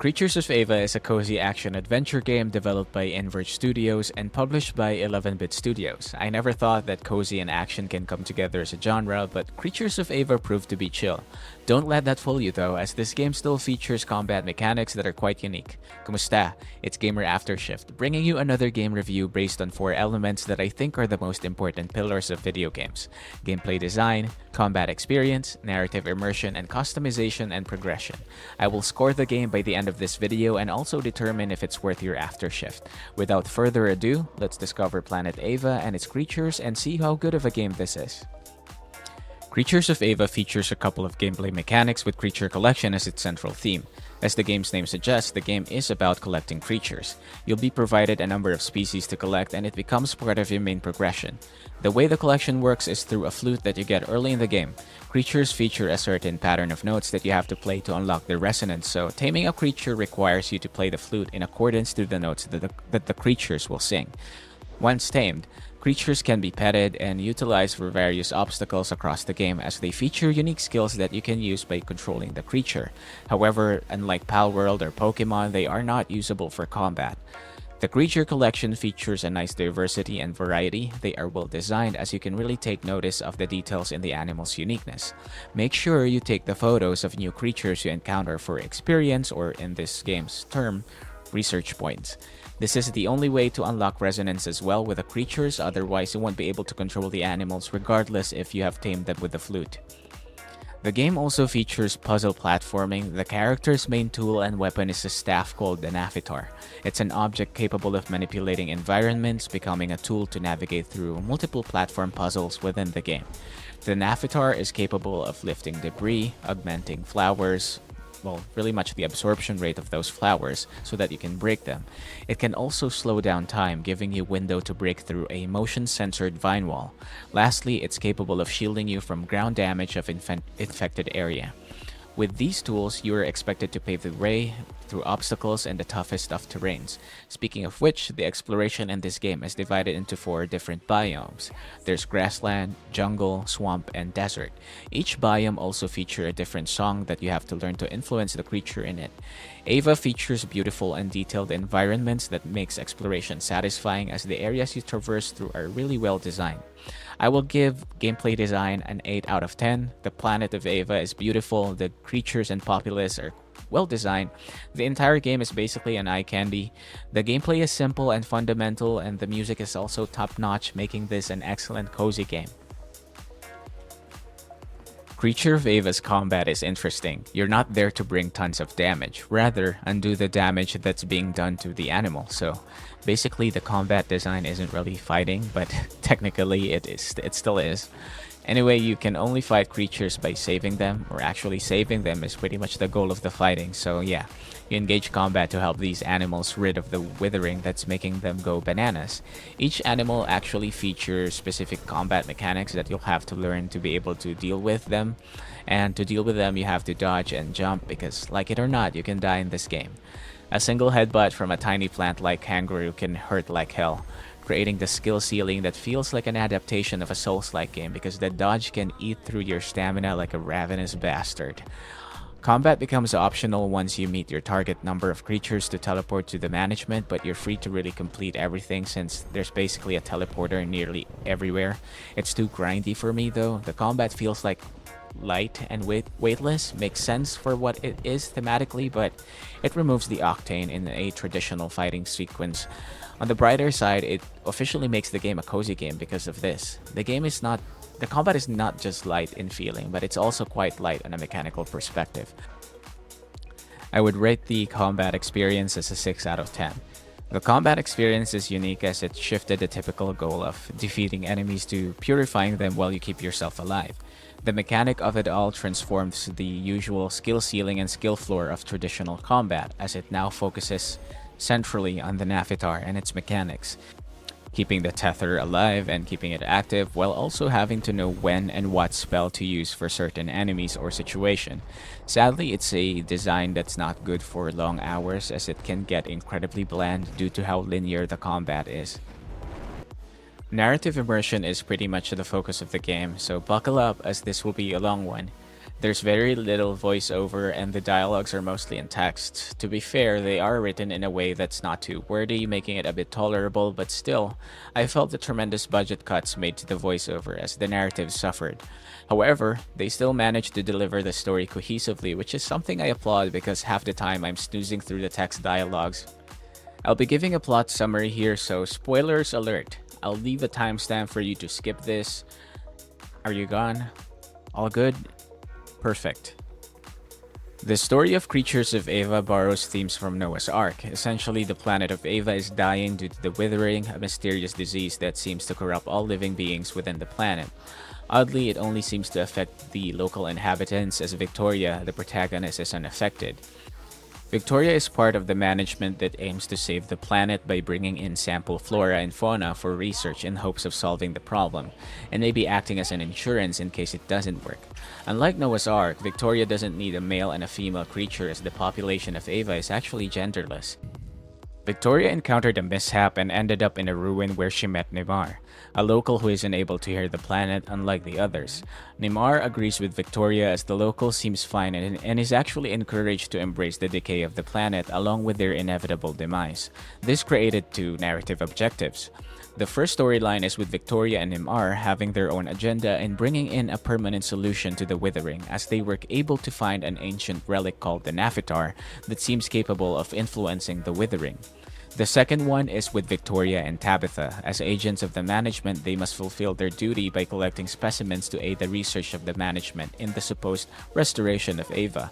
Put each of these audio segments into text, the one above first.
Creatures of Ava is a cozy action-adventure game developed by Inverge Studios and published by 11-Bit Studios. I never thought that cozy and action can come together as a genre, but Creatures of Ava proved to be chill. Don't let that fool you though, as this game still features combat mechanics that are quite unique. Kumusta? It's Gamer Aftershift, bringing you another game review based on 4 elements that I think are the most important pillars of video games: gameplay design, combat experience, narrative immersion, and customization and progression. I will score the game by the end of this video and also determine if it's worth your aftershift. Without further ado, let's discover Planet Ava and its creatures and see how good of a game this is. Creatures of Ava features a couple of gameplay mechanics with creature collection as its central theme. As the game's name suggests, the game is about collecting creatures. You'll be provided a number of species to collect and it becomes part of your main progression. The way the collection works is through a flute that you get early in the game. Creatures feature a certain pattern of notes that you have to play to unlock their resonance, so taming a creature requires you to play the flute in accordance to the notes that the creatures will sing. Once tamed, creatures can be petted and utilized for various obstacles across the game as they feature unique skills that you can use by controlling the creature. However, unlike Palworld or Pokemon, they are not usable for combat. The creature collection features a nice diversity and variety. They are well designed as you can really take notice of the details in the animal's uniqueness. Make sure you take the photos of new creatures you encounter for experience, or in this game's term, research points. This is the only way to unlock resonance as well with the creatures, otherwise you won't be able to control the animals regardless if you have tamed them with the flute. The game also features puzzle platforming. The character's main tool and weapon is a staff called the Navitar. It's an object capable of manipulating environments, becoming a tool to navigate through multiple platform puzzles within the game. The Navitar is capable of lifting debris, augmenting flowers, really much the absorption rate of those flowers so that you can break them. It can also slow down time, giving you window to break through a motion-censored vine wall. Lastly, it's capable of shielding you from ground damage of infected area. With these tools, you are expected to pave the way through obstacles and the toughest of terrains. Speaking of which, the exploration in this game is divided into 4 different biomes. There's grassland, jungle, swamp, and desert. Each biome also features a different song that you have to learn to influence the creature in it. Ava features beautiful and detailed environments that makes exploration satisfying as the areas you traverse through are really well designed. I will give gameplay design an 8 out of 10. The planet of Ava is beautiful, the creatures and populace are well designed. The entire game is basically an eye candy. The gameplay is simple and fundamental, and the music is also top-notch, making this an excellent cozy game. Creature of Ava's combat is interesting. You're not there to bring tons of damage, rather undo the damage that's being done to the animal. So basically the combat design isn't really fighting, but technically it still is. Anyway, you can only fight creatures by saving them, or actually saving them is pretty much the goal of the fighting. So yeah, you engage combat to help these animals rid of the withering that's making them go bananas. Each animal actually features specific combat mechanics that you'll have to learn to be able to deal with them. And to deal with them, you have to dodge and jump because, like it or not, you can die in this game. A single headbutt from a tiny plant like kangaroo can hurt like hell, creating the skill ceiling that feels like an adaptation of a Souls-like game because the dodge can eat through your stamina like a ravenous bastard. Combat becomes optional once you meet your target number of creatures to teleport to the management, but you're free to really complete everything since there's basically a teleporter nearly everywhere. It's too grindy for me though. The combat feels like light and weightless, makes sense for what it is thematically, but it removes the octane in a traditional fighting sequence. On the brighter side, it officially makes the game a cozy game because of this. The combat is not just light in feeling, but it's also quite light on a mechanical perspective. I would rate the combat experience as a 6 out of 10. The combat experience is unique as it shifted the typical goal of defeating enemies to purifying them while you keep yourself alive. The mechanic of it all transforms the usual skill ceiling and skill floor of traditional combat as it now focuses centrally on the Navitar and its mechanics, keeping the tether alive and keeping it active while also having to know when and what spell to use for certain enemies or situation. Sadly, it's a design that's not good for long hours as it can get incredibly bland due to how linear the combat is. Narrative immersion is pretty much the focus of the game, so buckle up as this will be a long one. There's very little voiceover and the dialogues are mostly in text. To be fair, they are written in a way that's not too wordy, making it a bit tolerable, but still, I felt the tremendous budget cuts made to the voiceover as the narrative suffered. However, they still managed to deliver the story cohesively, which is something I applaud because half the time I'm snoozing through the text dialogues. I'll be giving a plot summary here, so spoilers alert. I'll leave a timestamp for you to skip this. Are you gone? All good? Perfect. The story of Creatures of Ava borrows themes from Noah's Ark. Essentially, the planet of Ava is dying due to the withering, a mysterious disease that seems to corrupt all living beings within the planet. Oddly, it only seems to affect the local inhabitants, as Victoria, the protagonist, is unaffected. Victoria is part of the management that aims to save the planet by bringing in sample flora and fauna for research in hopes of solving the problem, and maybe acting as an insurance in case it doesn't work. Unlike Noah's Ark, Victoria doesn't need a male and a female creature as the population of Ava is actually genderless. Victoria encountered a mishap and ended up in a ruin where she met Neymar, a local who isn't able to hear the planet unlike the others. Neymar agrees with Victoria as the local seems fine and is actually encouraged to embrace the decay of the planet along with their inevitable demise. This created two narrative objectives. The first storyline is with Victoria and Neymar having their own agenda and bringing in a permanent solution to the withering as they were able to find an ancient relic called the Naphitar that seems capable of influencing the withering. The second one is with Victoria and Tabitha. As agents of the management, they must fulfill their duty by collecting specimens to aid the research of the management in the supposed restoration of Ava.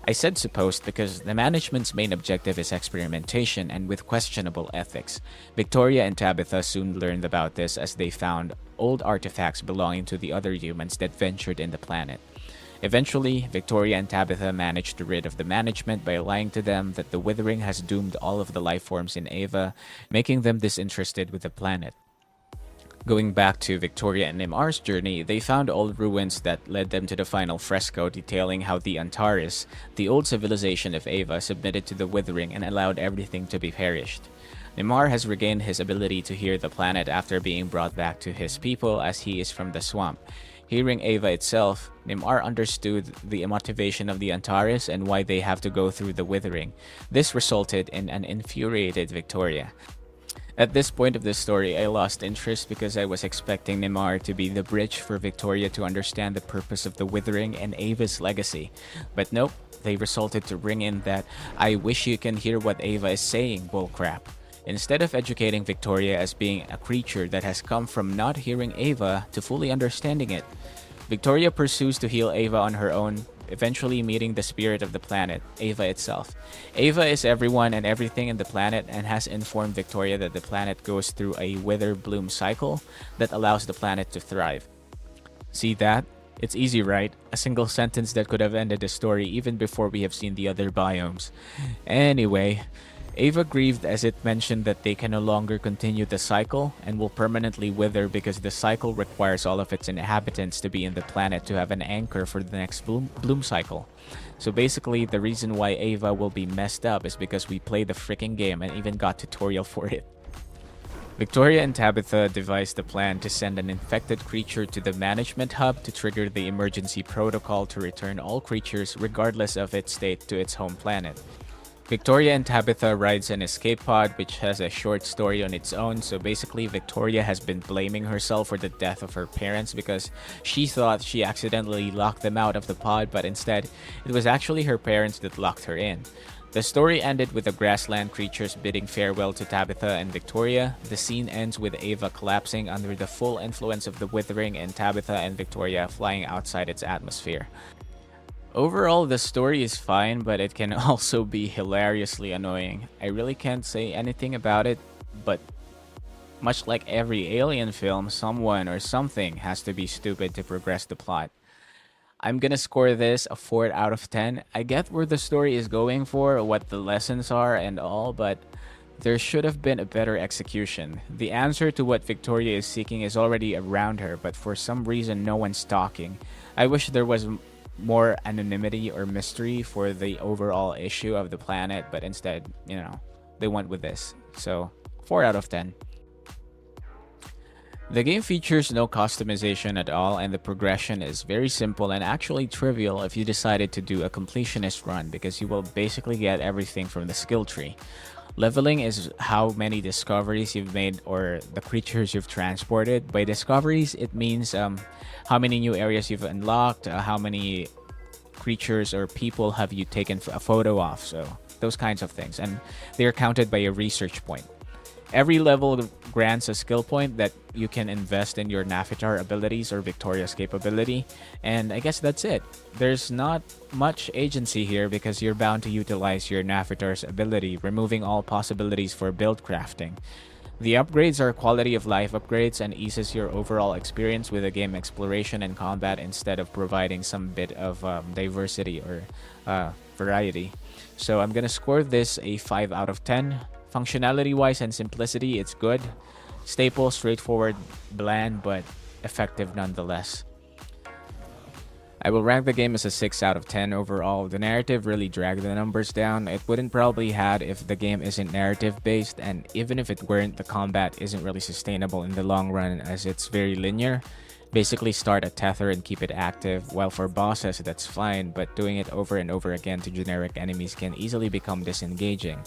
I said supposed because the management's main objective is experimentation and with questionable ethics. Victoria and Tabitha soon learned about this as they found old artifacts belonging to the other humans that ventured in the planet. Eventually, Victoria and Tabitha managed to rid of the management by lying to them that the withering has doomed all of the life forms in Ava, making them disinterested with the planet. Going back to Victoria and Neymar's journey, they found old ruins that led them to the final fresco detailing how the Antares, the old civilization of Ava, submitted to the withering and allowed everything to be perished. Neymar has regained his ability to hear the planet after being brought back to his people as he is from the swamp. Hearing Ava itself, Neymar understood the motivation of the Antares and why they have to go through the withering. This resulted in an infuriated Victoria. At this point of the story, I lost interest because I was expecting Neymar to be the bridge for Victoria to understand the purpose of the withering and Ava's legacy. But nope, they resulted to bring in that "I wish you can hear what Ava is saying" bullcrap. Instead of educating Victoria as being a creature that has come from not hearing Ava to fully understanding it, Victoria pursues to heal Ava on her own, eventually meeting the spirit of the planet, Ava itself. Ava is everyone and everything in the planet and has informed Victoria that the planet goes through a wither-bloom cycle that allows the planet to thrive. See that? It's easy, right? A single sentence that could have ended the story even before we have seen the other biomes. Anyway, Ava grieved as it mentioned that they can no longer continue the cycle and will permanently wither because the cycle requires all of its inhabitants to be in the planet to have an anchor for the next bloom cycle. So basically, the reason why Ava will be messed up is because we played the freaking game and even got tutorial for it. Victoria and Tabitha devised a plan to send an infected creature to the management hub to trigger the emergency protocol to return all creatures regardless of its state to its home planet. Victoria and Tabitha rides an escape pod which has a short story on its own, so basically Victoria has been blaming herself for the death of her parents because she thought she accidentally locked them out of the pod, but instead it was actually her parents that locked her in. The story ended with the grassland creatures bidding farewell to Tabitha and Victoria. The scene ends with Ava collapsing under the full influence of the withering and Tabitha and Victoria flying outside its atmosphere. Overall, the story is fine, but it can also be hilariously annoying. I really can't say anything about it, but much like every alien film, someone or something has to be stupid to progress the plot. I'm gonna score this a 4 out of 10. I get where the story is going for, what the lessons are and all, but there should have been a better execution. The answer to what Victoria is seeking is already around her, but for some reason no one's talking. I wish there was more anonymity or mystery for the overall issue of the planet, but instead, they went with this. So, 4 out of 10. The game features no customization at all, and the progression is very simple and actually trivial if you decided to do a completionist run, because you will basically get everything from the skill tree. Leveling is how many discoveries you've made or the creatures you've transported. By discoveries, it means how many new areas you've unlocked, how many creatures or people have you taken a photo of, so those kinds of things. And they're counted by a research point. Every level grants a skill point that you can invest in your Navitar abilities or Victoria's capability, and I guess that's it. There's not much agency here because you're bound to utilize your Navitar's ability, removing all possibilities for build crafting. The upgrades are quality of life upgrades and eases your overall experience with the game exploration and combat instead of providing some bit of diversity or variety. So I'm gonna score this a 5 out of 10. Functionality wise and simplicity, it's good. Staple, straightforward, bland, but effective nonetheless. I will rank the game as a 6 out of 10 overall. The narrative really dragged the numbers down. It wouldn't probably had if the game isn't narrative based, and even if it weren't, the combat isn't really sustainable in the long run as it's very linear. Basically start a tether and keep it active, while for bosses that's fine, but doing it over and over again to generic enemies can easily become disengaging.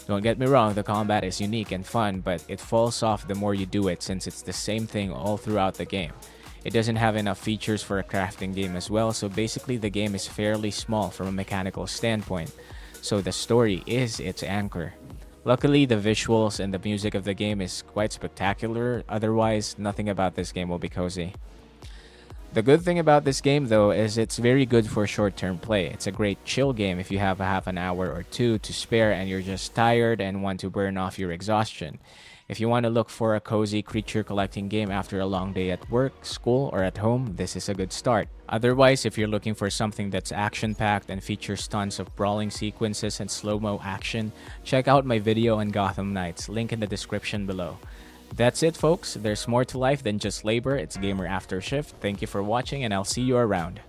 Don't get me wrong, the combat is unique and fun, but it falls off the more you do it since it's the same thing all throughout the game. It doesn't have enough features for a crafting game as well, so basically the game is fairly small from a mechanical standpoint, so the story is its anchor. Luckily, the visuals and the music of the game is quite spectacular, otherwise nothing about this game will be cozy. The good thing about this game though is it's very good for short-term play. It's a great chill game if you have a half an hour or two to spare and you're just tired and want to burn off your exhaustion. If you want to look for a cozy creature collecting game after a long day at work, school, or at home, this is a good start. Otherwise, if you're looking for something that's action-packed and features tons of brawling sequences and slow-mo action, check out my video on Gotham Knights, link in the description below. That's it folks, there's more to life than just labor, it's gamer after shift. Thank you for watching and I'll see you around.